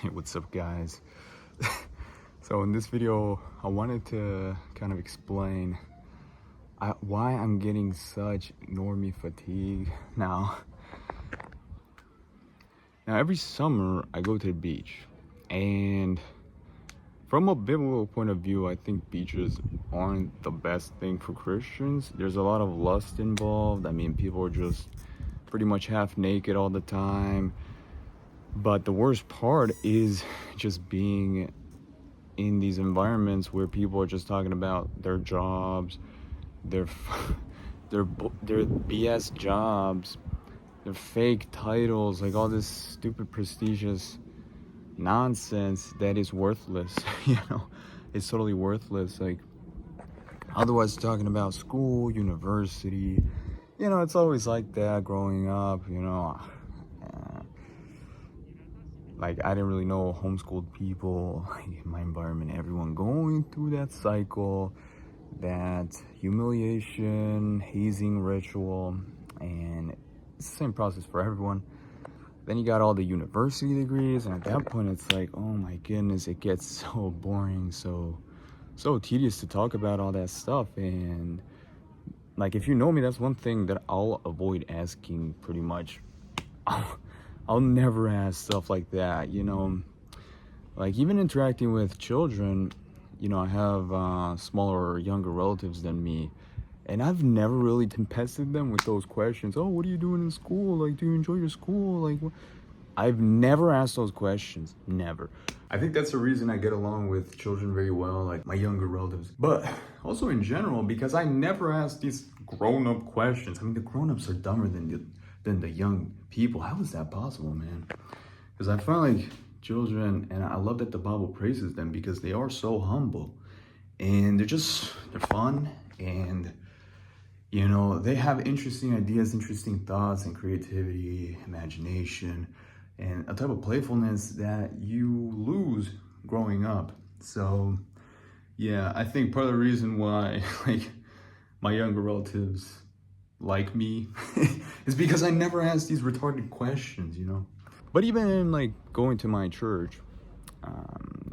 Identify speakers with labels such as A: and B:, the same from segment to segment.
A: Hey, what's up, guys? So in this video I wanted to kind of explain why I'm getting such normie fatigue now. Every summer I go to the beach, and from a biblical point of view, I think beaches aren't the best thing for Christians. There's a lot of lust involved. I mean, people are just pretty much half naked all the time. But the worst part is just being in these environments where people are just talking about their jobs, their BS jobs, their fake titles, like all this stupid prestigious nonsense that is worthless. It's totally worthless. Like, otherwise talking about school, university, it's always like that growing up. Like, I didn't really know homeschooled people, like, in my environment, everyone going through that cycle, that humiliation, hazing ritual, and it's the same process for everyone. Then you got all the university degrees, and at that point it's like, oh my goodness, it gets so boring, so tedious to talk about all that stuff. And like, if you know me, that's one thing that I'll avoid asking pretty much. I'll never ask stuff like that, like, even interacting with children. I have smaller or younger relatives than me, and I've never really tempested them with those questions. Oh, what are you doing in school? Like, do you enjoy your school? Like, what? I've never asked those questions. Never. I think that's the reason I get along with children very well, like my younger relatives. But also in general, because I never ask these grown-up questions. I mean, the grown-ups are dumber than the young people. How is that possible, man? Because I find, like, children, and I love that the Bible praises them because they are so humble, and they're fun, and they have interesting ideas, interesting thoughts, and creativity, imagination, and a type of playfulness that you lose growing up. So yeah, I think part of the reason why like my younger relatives like me is because I never asked these retarded questions. But even like going to my church,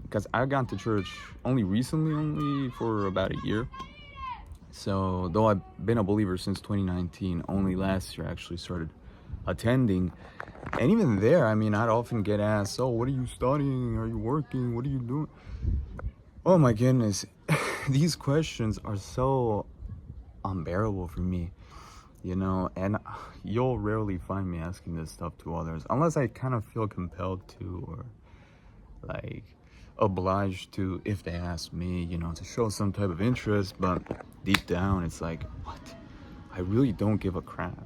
A: because I got to church only recently, only for about a year. So though I've been a believer since 2019, only last year I actually started attending. And even there, I mean, I'd often get asked, oh, what are you studying? Are you working? What are you doing? Oh my goodness. These questions are so unbearable for me, and you'll rarely find me asking this stuff to others unless I kind of feel compelled to, or like obliged to, if they ask me, to show some type of interest. But deep down it's like, what? I really don't give a crap.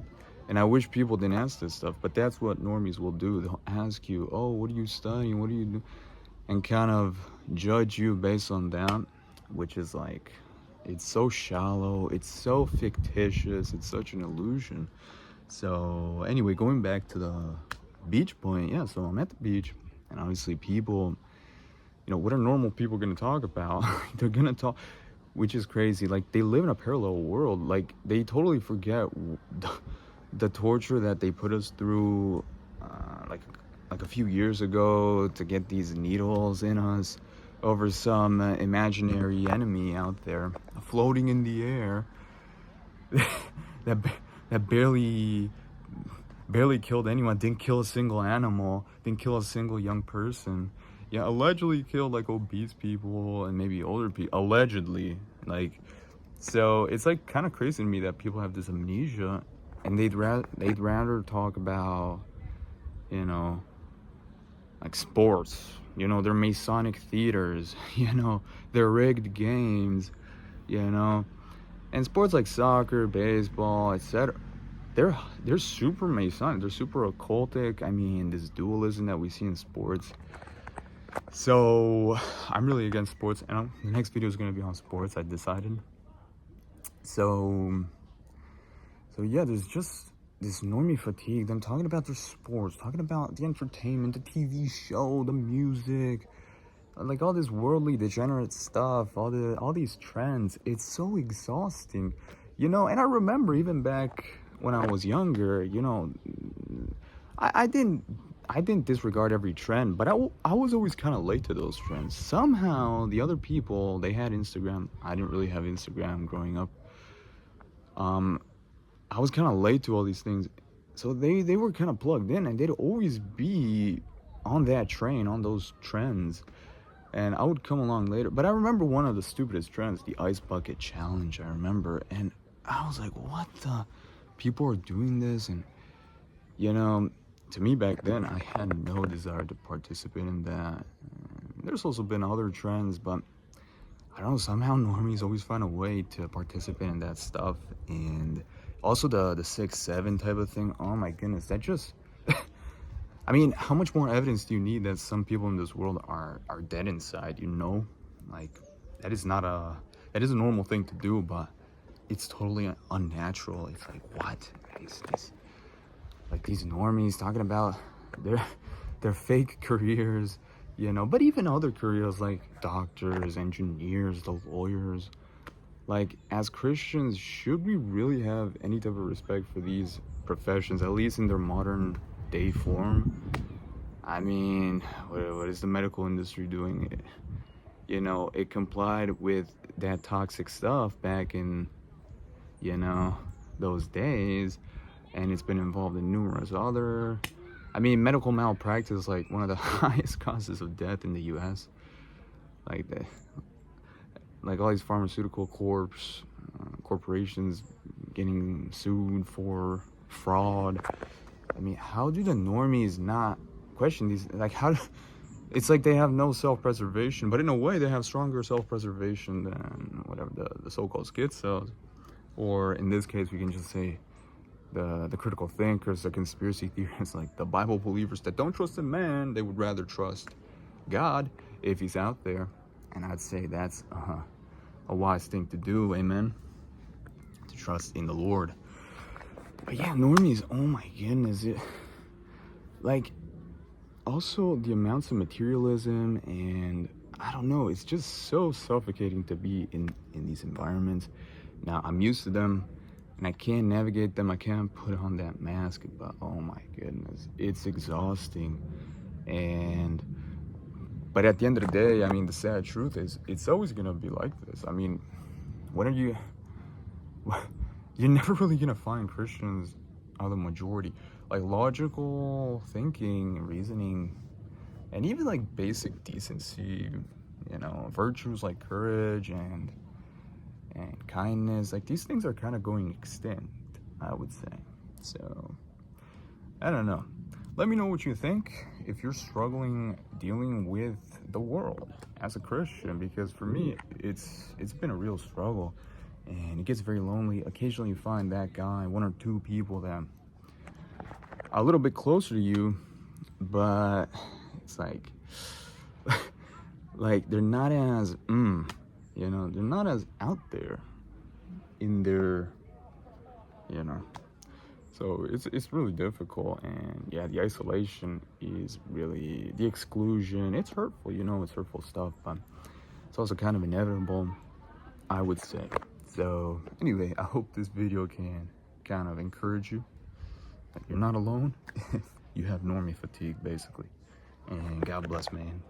A: And I wish people didn't ask this stuff, but that's what normies will do. They'll ask you, oh, what are you studying? What do you do? And kind of judge you based on that, which is like, it's so shallow, it's so fictitious, it's such an illusion. So anyway, going back to the beach point, yeah, so I'm at the beach, and obviously people, what are normal people going to talk about? They're going to talk, which is crazy. Like, they live in a parallel world. Like, they totally forget the torture that they put us through, like a few years ago, to get these needles in us over some imaginary enemy out there floating in the air that barely killed anyone, didn't kill a single animal, didn't kill a single young person. Yeah, allegedly killed like obese people and maybe older people, allegedly. Like, so it's like kind of crazy to me that people have this amnesia, and they'd rather talk about, like, sports, their Masonic theaters, their rigged games, and sports like soccer, baseball, etc. They're super Masonic, they're super occultic. I mean, this dualism that we see in sports. So I'm really against sports, and the next video is going to be on sports, I decided. So yeah, there's just this normie fatigue, them talking about their sports, talking about the entertainment, the TV show, the music, like all this worldly degenerate stuff, all these trends. It's so exhausting, and I remember even back when I was younger, I didn't I didn't disregard every trend, but I was always kind of late to those trends. Somehow the other people, they had Instagram. I didn't really have Instagram growing up. I was kind of late to all these things, so they were kind of plugged in, and they'd always be on that train, on those trends, and I would come along later. But I remember one of the stupidest trends, the ice bucket challenge. I remember, and I was like, what the, people are doing this. And to me back then, I had no desire to participate in that. There's also been other trends, but I don't know, somehow normies always find a way to participate in that stuff. And also the 6'7" type of thing. Oh my goodness, that just I mean, how much more evidence do you need that some people in this world are dead inside, Like, that is a normal thing to do, but it's totally unnatural. It's like, what? These normies talking about their fake careers, but even other careers like doctors, engineers, the lawyers. Like, as Christians, should we really have any type of respect for these professions, at least in their modern day form? I mean, what is the medical industry doing? It complied with that toxic stuff back in, those days, and it's been involved in numerous other. I mean, medical malpractice is like one of the highest causes of death in the U.S. Like all these pharmaceutical corporations getting sued for fraud. I mean, how do the normies not question these? Like, it's like they have no self-preservation, but in a way they have stronger self-preservation than whatever the so-called schizos, or in this case we can just say the critical thinkers, the conspiracy theorists, like the Bible believers that don't trust in man. They would rather trust God if he's out there. And I'd say that's a wise thing to do, amen, to trust in the Lord. But yeah, normies, oh my goodness, also the amounts of materialism, and I don't know, it's just so suffocating to be in these environments. Now, I'm used to them, and I can't navigate them, I can't put on that mask, but oh my goodness, it's exhausting. But at the end of the day, I mean, the sad truth is, it's always gonna be like this. I mean, you're never really gonna find Christians are the majority. Like, logical thinking, reasoning, and even like basic decency, virtues like courage and kindness, like these things are kind of going extinct, I would say. So, I don't know. Let me know what you think if you're struggling dealing with the world as a Christian, because for me, it's been a real struggle, and it gets very lonely. Occasionally you find that guy, one or two people that are a little bit closer to you, but it's like they're not as they're not as out there in their so it's really difficult. And yeah, the isolation is really, the exclusion, it's hurtful, it's hurtful stuff, but it's also kind of inevitable, I would say. So anyway, I hope this video can kind of encourage you that you're not alone if you have normie fatigue, basically. And God bless, man.